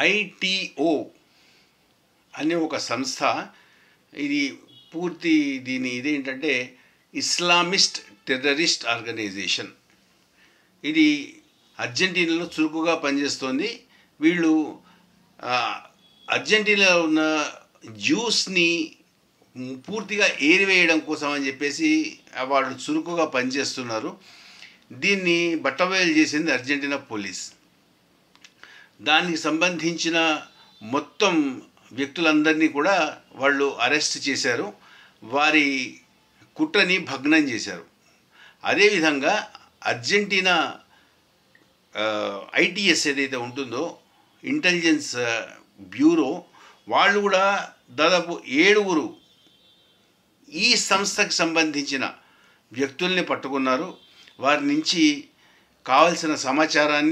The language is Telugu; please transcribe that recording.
ITO అనే ఒక సంస్థ, ఇది పూర్తి ఇదేంటంటే ఇస్లామిస్ట్ టెర్రరిస్ట్ ఆర్గనైజేషన్. ఇది అర్జెంటీనాలో చురుకుగా పనిచేస్తోంది. వీళ్ళు అర్జెంటీనాలో ఉన్న జ్యూస్ని పూర్తిగా ఏరివేయడం కోసం అని చెప్పేసి వాళ్ళు చురుకుగా పనిచేస్తున్నారు. దీన్ని బట్టబయలు చేసింది అర్జెంటీనా పోలీస్. దానికి సంబంధించిన మొత్తం వ్యక్తులందరినీ కూడా వాళ్ళు అరెస్ట్ చేశారు, వారి కుట్రని భగ్నం చేశారు. అదేవిధంగా అర్జెంటీనా ITS ఏదైతే ఉంటుందో, ఇంటెలిజెన్స్ బ్యూరో, వాళ్ళు కూడా దాదాపు 7 ఈ సంస్థకు సంబంధించిన వ్యక్తుల్ని పట్టుకున్నారు. వారి నుంచి కావలసిన సమాచారాన్ని